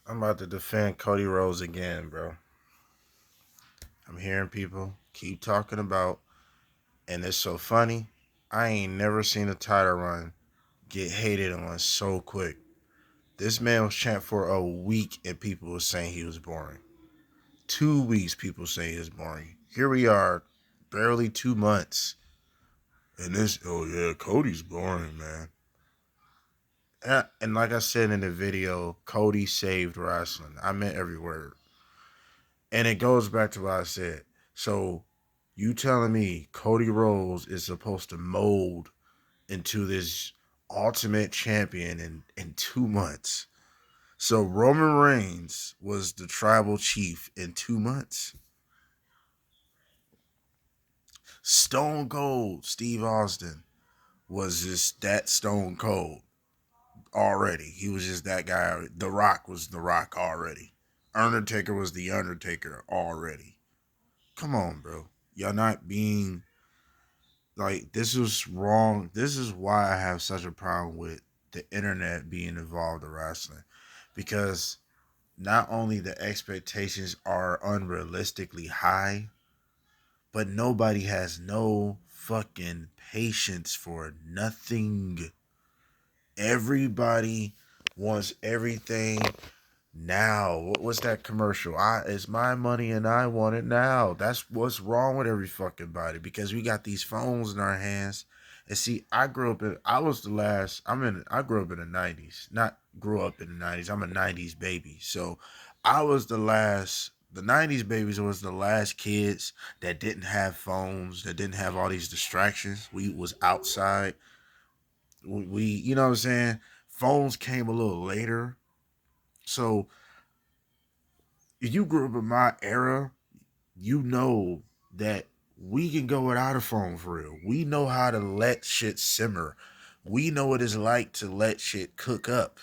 I'm about to defend Cody Rhodes again, bro. I'm hearing people keep talking about, and it's so funny. I ain't never seen a title run get hated on so quick. This man was champ for a week, and people were saying he was boring. 2 weeks, people say he was boring. Here we are, barely 2 months, and this. Oh yeah, Cody's boring, man. And like I said in the video, Cody saved wrestling. I meant every word. And it goes back to what I said. So you telling me Cody Rhodes is supposed to mold into this ultimate champion in 2 months. So Roman Reigns was the tribal chief in 2 months. Stone Cold Steve Austin was just that Stone Cold already. He was just that guy. The Rock was The Rock already. Undertaker was the Undertaker already. Come on, bro. Y'all not being like, this is wrong. This is why I have such a problem with the internet being involved in wrestling. Because not only the expectations are unrealistically high, but nobody has no fucking patience for nothing. Everybody wants everything now. What's that commercial? It's my money and I want it now. That's what's wrong with every fucking body, because we got these phones in our hands. And see, I was the last. I grew up in the 90s. Not grew up in the 90s. I'm a 90s baby. So I was the last. The 90s babies was the last kids that didn't have phones, that didn't have all these distractions. We was outside. We you know what I'm saying? Phones came a little later. So if you grew up in my era, you know that we can go without a phone for real. We know how to let shit simmer. We know what it's like to let shit cook up.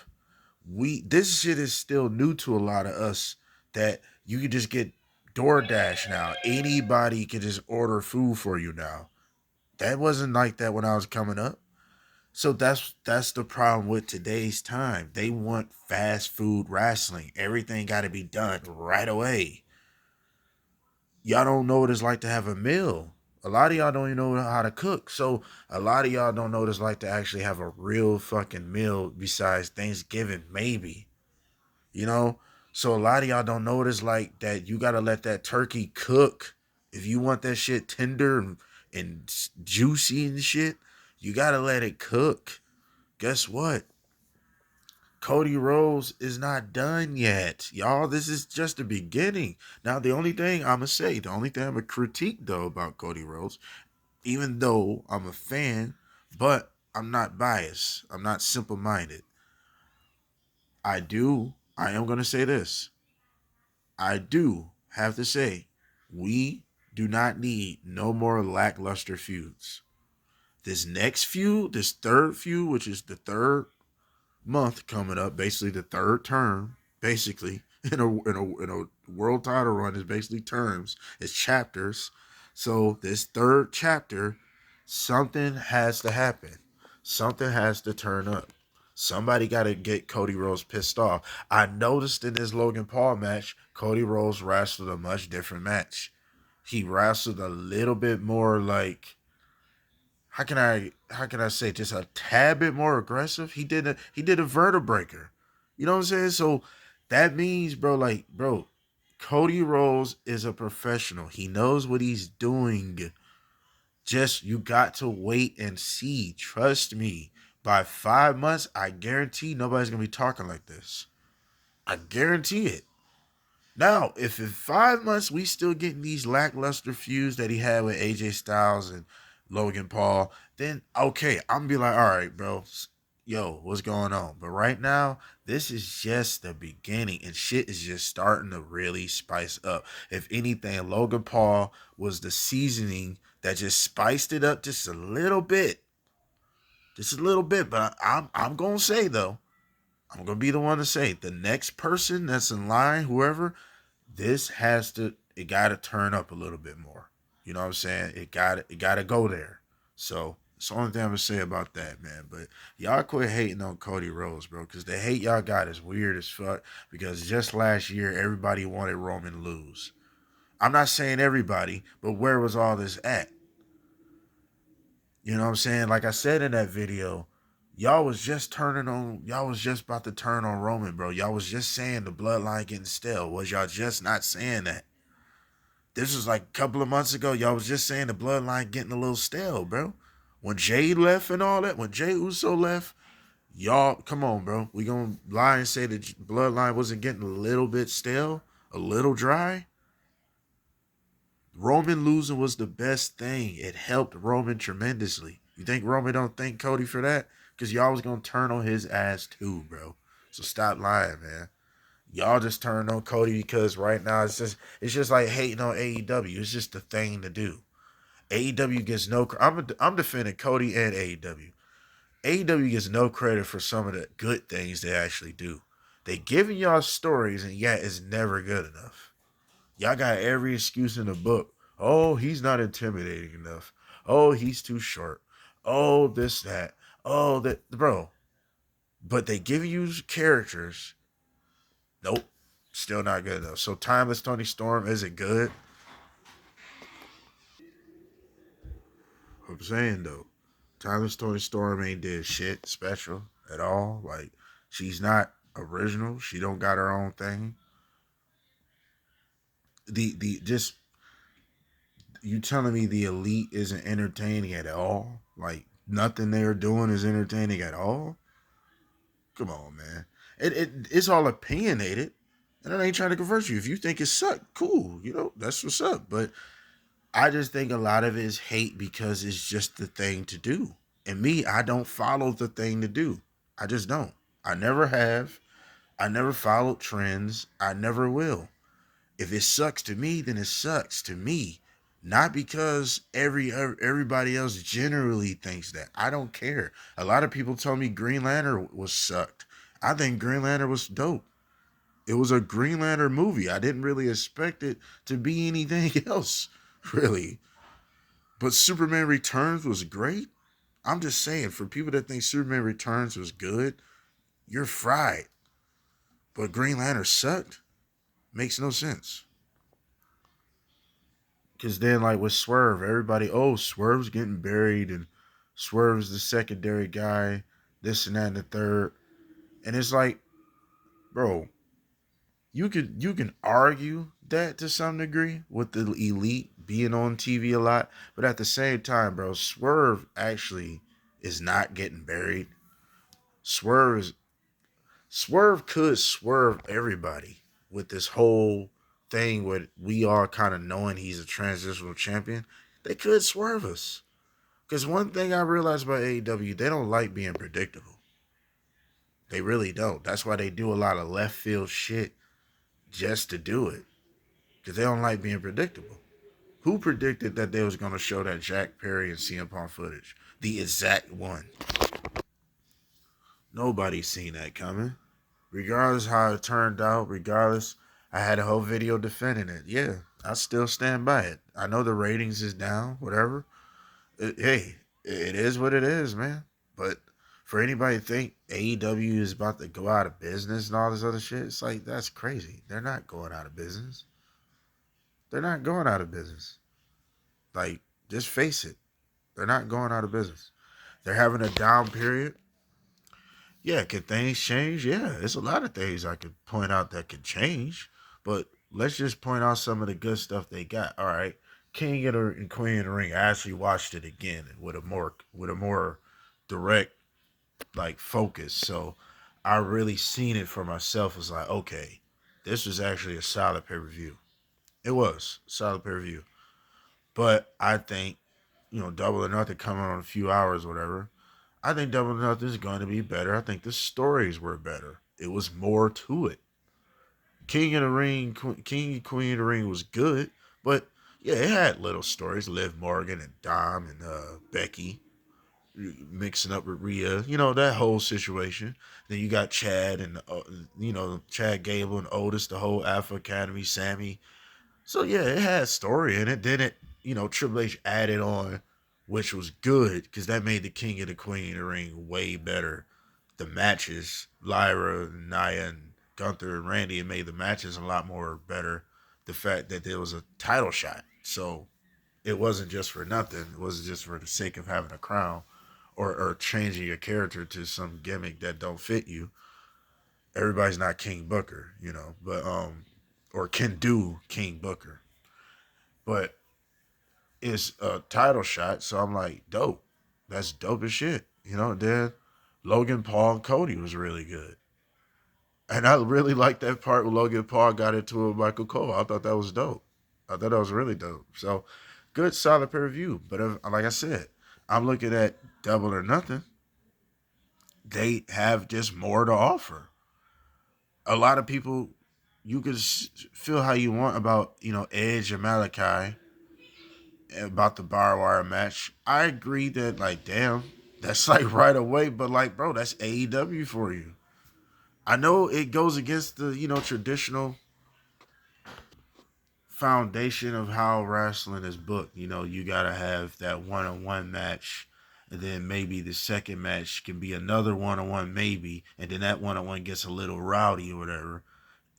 This shit is still new to a lot of us, that you can just get DoorDash now. Anybody can just order food for you now. That wasn't like that when I was coming up. So that's the problem with today's time. They want fast food wrestling. Everything got to be done right away. Y'all don't know what it's like to have a meal. A lot of y'all don't even know how to cook. So a lot of y'all don't know what it's like to actually have a real fucking meal besides Thanksgiving, maybe. You know? So a lot of y'all don't know what it's like, that you gotta let that turkey cook. If you want that shit tender and juicy and shit, you gotta let it cook. Guess what? Cody Rhodes is not done yet. Y'all, this is just the beginning. Now, the only thing I'm going to critique, though, about Cody Rhodes, even though I'm a fan, but I'm not biased. I'm not simple minded. I am going to say this. I do have to say, we do not need no more lackluster feuds. This third feud, which is the third month coming up, basically the third term, basically in a world title run is basically terms, it's chapters. So this third chapter, something has to happen. Something has to turn up. Somebody got to get Cody Rhodes pissed off. I noticed in this Logan Paul match, Cody Rhodes wrestled a much different match. He wrestled a little bit more like, how can I say, just a tad bit more aggressive. He did a vertebreaker. You know what I'm saying? So that means, bro, like, bro, Cody Rhodes is a professional. He knows what he's doing. Just you got to wait and see. Trust me. By 5 months, I guarantee nobody's gonna be talking like this. I guarantee it. Now, if in 5 months we still getting these lackluster feuds that he had with AJ Styles and Logan Paul, then okay, I'm gonna be like, all right, bro, yo, what's going on? But right now, this is just the beginning, and shit is just starting to really spice up. If anything, Logan Paul was the seasoning that just spiced it up just a little bit. But I'm gonna say though, I'm gonna be the one to say the next person that's in line, whoever, it got to turn up a little bit more. You know what I'm saying? It got to go there. So That's the only thing I'm gonna say about that, man. But y'all quit hating on Cody Rhodes, bro, because the hate y'all got is weird as fuck. Because just last year, everybody wanted Roman lose. I'm not saying everybody, but where was all this at? You know what I'm saying? Like I said in that video, y'all was just about to turn on Roman, bro. Y'all was just saying the bloodline getting stale. Was y'all just not saying that? This was like a couple of months ago. Y'all was just saying the bloodline getting a little stale, bro. When Jay left and all that, when Jay Uso left, y'all, come on, bro. We gonna lie and say the bloodline wasn't getting a little bit stale, a little dry? Roman losing was the best thing. It helped Roman tremendously. You think Roman don't thank Cody for that? Because y'all was gonna turn on his ass too, bro. So stop lying, man. Y'all just turned on Cody because right now it's just like hating on AEW. It's just the thing to do. AEW gets no. I'm defending Cody and AEW. AEW gets no credit for some of the good things they actually do. They giving y'all stories and yet it's never good enough. Y'all got every excuse in the book. Oh, he's not intimidating enough. Oh, he's too short. Oh, this, that. Oh, that. Bro. But they give you characters. Nope. Still not good enough. So, Timeless Tony Storm, is it good? I'm saying, though. Timeless Tony Storm ain't did shit special at all. Like, she's not original. She don't got her own thing. Just you telling me the elite isn't entertaining at all? Like nothing they're doing is entertaining at all? Come on, man. It's all opinionated, and I ain't trying to convert you. If you think it sucked, cool. You know that's what's up. But I just think a lot of it is hate because it's just the thing to do. And me, I don't follow the thing to do. I just don't. I never have. I never followed trends. I never will. If it sucks to me, then it sucks to me. Not because everybody else generally thinks that. I don't care. A lot of people told me Green Lantern was sucked. I think Green Lantern was dope. It was a Green Lantern movie. I didn't really expect it to be anything else, really. But Superman Returns was great. I'm just saying, for people that think Superman Returns was good, you're fried. But Green Lantern sucked. Makes no sense. Because then, like with Swerve, everybody, oh, Swerve's getting buried and Swerve's the secondary guy, this and that and the third. And it's like, bro, you can argue that to some degree with the elite being on TV a lot, but at the same time, bro, Swerve actually is not getting buried. Swerve is Swerve could swerve everybody with this whole thing with we all kind of knowing he's a transitional champion. They could swerve us. Because one thing I realized about AEW, they don't like being predictable. They really don't. That's why they do a lot of left field shit just to do it. Because they don't like being predictable. Who predicted that they was going to show that Jack Perry and CM Punk footage? The exact one. Nobody's seen that coming. Regardless how it turned out, regardless, I had a whole video defending it. Yeah, I still stand by it. I know the ratings is down, whatever. Hey, it is what it is, man. But for anybody to think AEW is about to go out of business and all this other shit, it's like that's crazy. They're not going out of business. They're not going out of business. Like, just face it. They're not going out of business. They're having a down period. Yeah, can things change? Yeah, it's a lot of things I could point out that could change. But let's just point out some of the good stuff they got. All right, King and Queen of the Ring. I actually watched it again with a more direct like focus. So I really seen it for myself. It's like, okay, this was actually a solid pay per view. It was a solid pay per view. But I think, Double or Nothing coming on a few hours, whatever. I think Double or Nothing is going to be better. I think the stories were better. It was more to it. King and Queen of the Ring was good, but yeah, it had little stories. Liv Morgan and Dom and Becky mixing up with Rhea, that whole situation. Then you got Chad and Chad Gable and Otis, the whole Alpha Academy, Sammy. So yeah, it had story in it. Then Triple H added on. which was good because that made the King and the Queen of the Ring way better. The matches, Lyra, Nia, and Gunther and Randy, it made the matches a lot more better. The fact that there was a title shot, so it wasn't just for nothing. It wasn't just for the sake of having a crown or changing your character to some gimmick that don't fit you. Everybody's not King Booker, but or can do King Booker, but it's a title shot. So I'm like, dope. That's dope as shit. Then Logan Paul and Cody was really good. And I really liked that part when Logan Paul got into it with Michael Cole. I thought that was dope. I thought that was really dope. So good, solid pay per view. But like I said, I'm looking at Double or Nothing. They have just more to offer. A lot of people, you could feel how you want about Edge and Malachi, about the barbed wire match. I agree that, like, damn, that's like right away, but like, bro, that's AEW for you. I know it goes against the traditional foundation of how wrestling is booked. You gotta have that one-on-one match, and then maybe the second match can be another one-on-one, maybe, and then that one-on-one gets a little rowdy or whatever.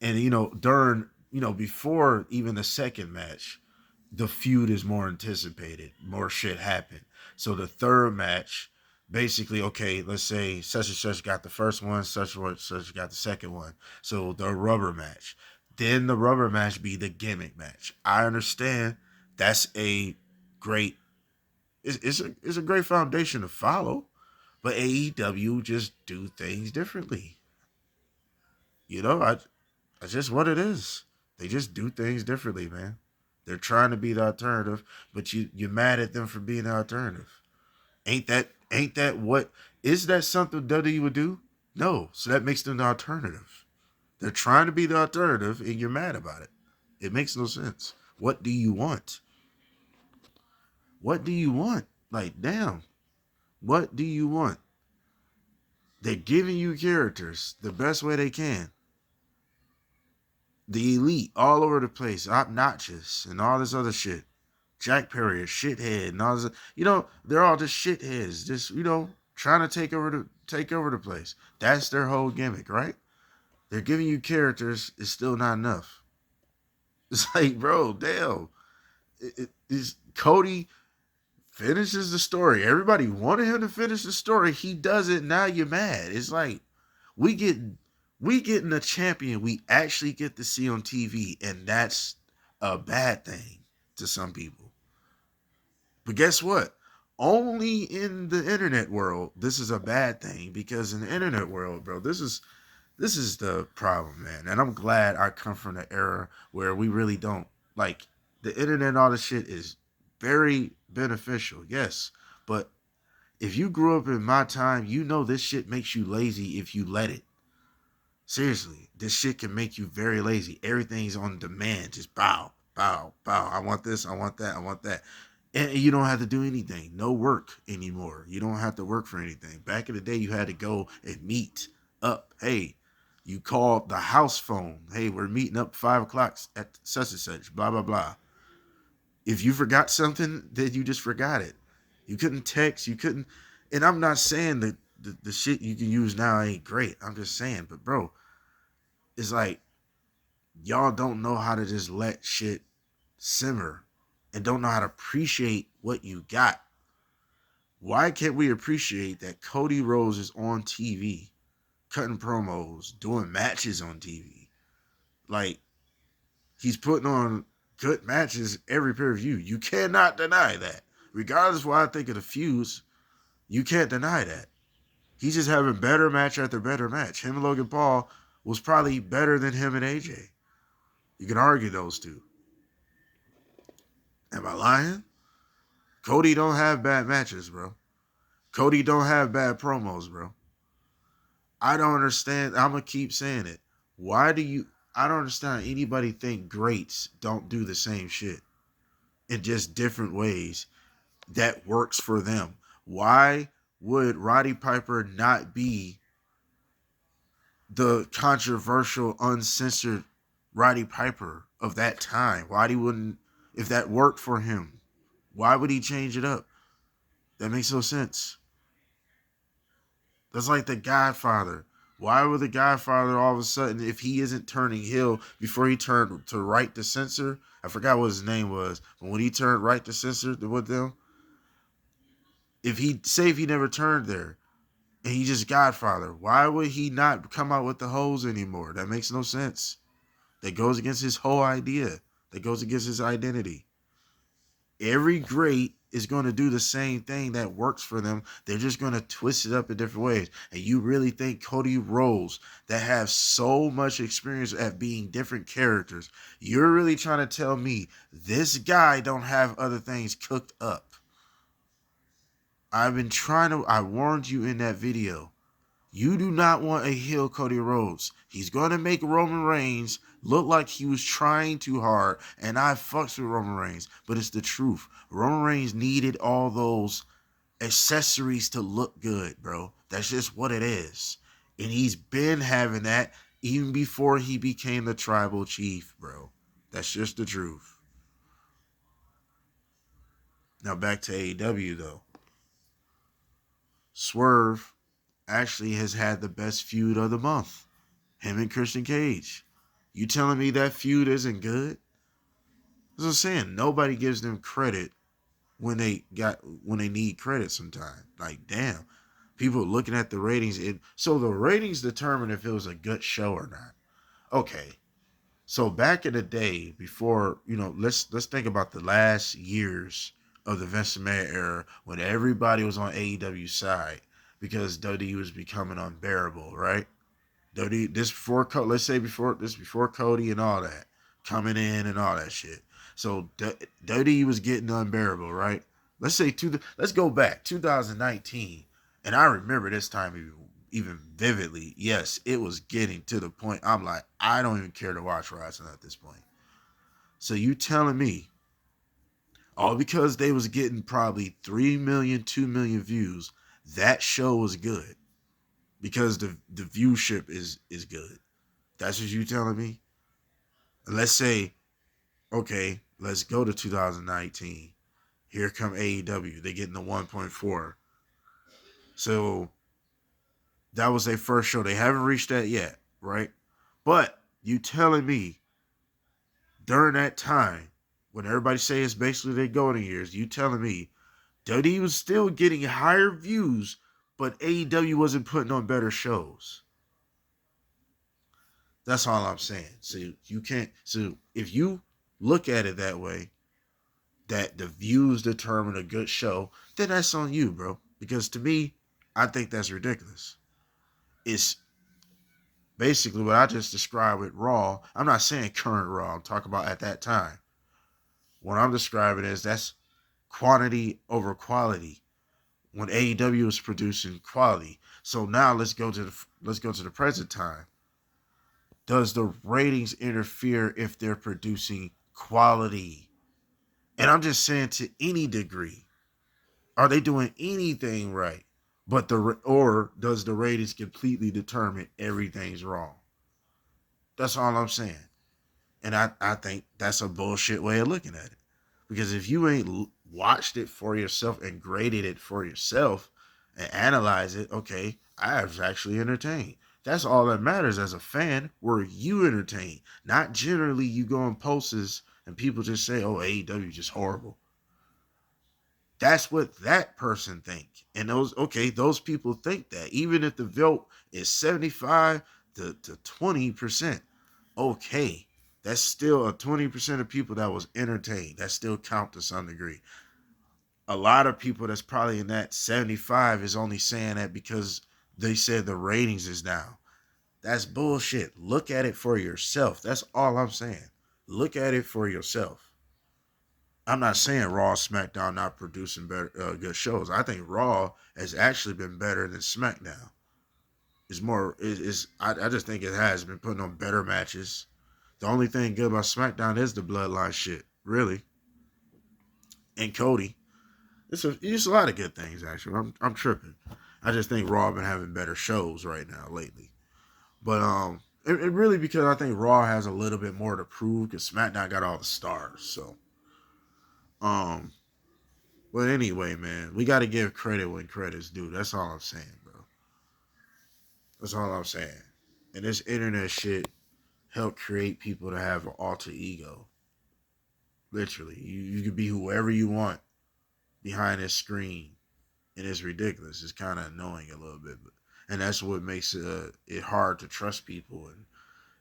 And during before even the second match, the feud is more anticipated, more shit happened. So the third match, basically, okay, let's say such and such got the first one, such and such got the second one. So the rubber match. Then the rubber match be the gimmick match. I understand that's a great it's a great foundation to follow, but AEW just do things differently. That's just what it is. They just do things differently, man. They're trying to be the alternative, but you're mad at them for being the alternative. Ain't that what is that something WWE would do? No. So that makes them the alternative. They're trying to be the alternative and you're mad about it. It makes no sense. What do you want? What do you want? Like, damn. What do you want? They're giving you characters the best way they can. The elite all over the place, obnoxious and all this other shit. Jack Perry, a shithead, and all this. They're all just shitheads, just trying to take over the place. That's their whole gimmick, right? They're giving you characters. It's still not enough. It's like, bro, damn. Cody finishes the story. Everybody wanted him to finish the story. He does it. Now you're mad. It's like we getting a champion we actually get to see on TV, and that's a bad thing to some people. But guess what? Only in the internet world, this is a bad thing, because in the internet world, bro, this is the problem, man. And I'm glad I come from the era where we really don't like the internet and all this shit is very beneficial, yes. But if you grew up in my time, this shit makes you lazy if you let it. Seriously, this shit can make you very lazy. Everything's on demand. Just bow, bow, bow. I want this, I want that, I want that. And you don't have to do anything. No work anymore. You don't have to work for anything. Back in the day, you had to go and meet up. Hey, you called the house phone. Hey, we're meeting up 5 o'clock at such and such, blah, blah, blah. If you forgot something, then you just forgot it. You couldn't text. You couldn't. And I'm not saying that the shit you can use now ain't great. I'm just saying. But, bro, it's like y'all don't know how to just let shit simmer and don't know how to appreciate what you got. Why can't we appreciate that Cody Rhodes is on TV, cutting promos, doing matches on TV? Like, he's putting on good matches every pay-per-view. You cannot deny that. Regardless of what I think of the feuds, you can't deny that. He's just having better match after better match. Him and Logan Paul was probably better than him and AJ. You can argue those two. Am I lying? Cody don't have bad matches, bro. Cody don't have bad promos, bro. I don't understand. I'm going to keep saying it. I don't understand how anybody think greats don't do the same shit in just different ways that works for them. Why would Roddy Piper not be the controversial, uncensored Roddy Piper of that time? Why he wouldn't, if that worked for him, why would he change it up? That makes no sense. That's like the Godfather. Why would the Godfather all of a sudden, if he isn't turning heel before he turned to right to censor? I forgot what his name was, but when he turned right to censor with them, if he never turned there and he just Godfather, why would he not come out with the hoes anymore? That makes no sense. That goes against his whole idea. That goes against his identity. Every great is going to do the same thing that works for them. They're just going to twist it up in different ways. And you really think Cody Rhodes, that have so much experience at being different characters, you're really trying to tell me this guy don't have other things cooked up? I warned you in that video. You do not want a heel Cody Rhodes. He's going to make Roman Reigns look like he was trying too hard, and I fucks with Roman Reigns, but it's the truth. Roman Reigns needed all those accessories to look good, bro. That's just what it is. And he's been having that even before he became the tribal chief, bro. That's just the truth. Now back to AEW, though. Swerve actually has had the best feud of the month. Him and Christian Cage. You telling me that feud isn't good? That's what I'm saying. Nobody gives them credit when they need credit sometimes. Like, damn. People looking at the ratings, so the ratings determine if it was a good show or not. Okay. So back in the day, before, let's think about the last years of the Vince McMahon era when everybody was on AEW side because WWE was becoming unbearable, right? Dirty this before let's say before Cody and all that coming in and all that shit. So Dirty was getting unbearable, right? Let's go back 2019, and I remember this time even vividly. Yes, it was getting to the point. I'm like, I don't even care to watch wrestling at this point. So you telling me all because they was getting probably 3 million, 2 million views, that show was good because the viewership is good. That's what you telling me? And let's say, okay, let's go to 2019. Here come AEW. They getting the 1.4. So that was their first show. They haven't reached that yet, right? But you telling me during that time, when everybody say it's basically their golden years, you telling me WWE was still getting higher views, but AEW wasn't putting on better shows. That's all I'm saying. So you can't. So if you look at it that way, that the views determine a good show, then that's on you, bro. Because to me, I think that's ridiculous. It's basically what I just described with Raw. I'm not saying current Raw. I'm talking about at that time. What I'm describing is that's quantity over quality. When AEW is producing quality. So now let's go to the present time. Does the ratings interfere if they're producing quality? And I'm just saying to any degree. Are they doing anything right? Or does the ratings completely determine everything's wrong? That's all I'm saying. And I think that's a bullshit way of looking at it. Because if you ain't watched it for yourself and graded it for yourself and analyze it, okay, I was actually entertained. That's all that matters as a fan. Were you entertained? Not generally you go on posts and people just say, oh, AEW is just horrible. That's what that person think. And those people think that. Even if the vote is 75 to 20%, okay. That's still a 20% of people that was entertained. That still count to some degree. A lot of people that's probably in that 75 is only saying that because they said the ratings is down. That's bullshit. Look at it for yourself. That's all I'm saying. Look at it for yourself. I'm not saying Raw, SmackDown not producing better good shows. I think Raw has actually been better than SmackDown. It's more is I just think it has been putting on better matches. The only thing good about SmackDown is the bloodline shit, really. And Cody. It's a lot of good things actually. I'm tripping. I just think Raw been having better shows right now lately. But it really because I think Raw has a little bit more to prove because SmackDown got all the stars. So But anyway, man, we got to give credit when credit's due. That's all I'm saying, bro. That's all I'm saying. And this internet shit helped create people to have an alter ego. Literally, you can be whoever you want behind this screen, and it's ridiculous. It's kind of annoying a little bit, but and that's what makes it hard to trust people and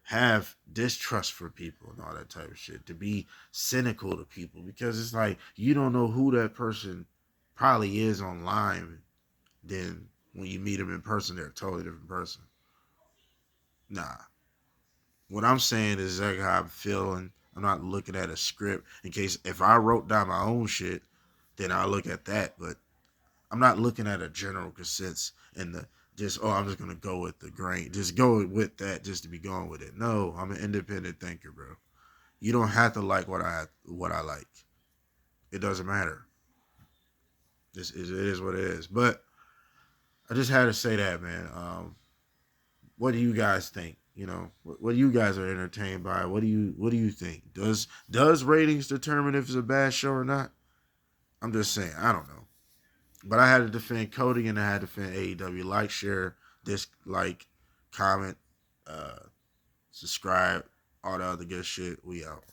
have distrust for people and all that type of shit. To be cynical to people because it's like you don't know who that person probably is online. Then when you meet them in person, they're a totally different person. Nah, what I'm saying is exactly how I'm feeling. I'm not looking at a script in case if I wrote down my own shit, then I'll look at that. But I'm not looking at a general consensus and the just I'm just gonna go with the grain. Just go with that just to be going with it. No, I'm an independent thinker, bro. You don't have to like what I like. It doesn't matter. It is what it is. But I just had to say that, man. What do you guys think? You know, what you guys are entertained by? What do you think? Does ratings determine if it's a bad show or not? I'm just saying. I don't know. But I had to defend Cody and I had to defend AEW. Like, share, dislike, comment, subscribe, all the other good shit. We out.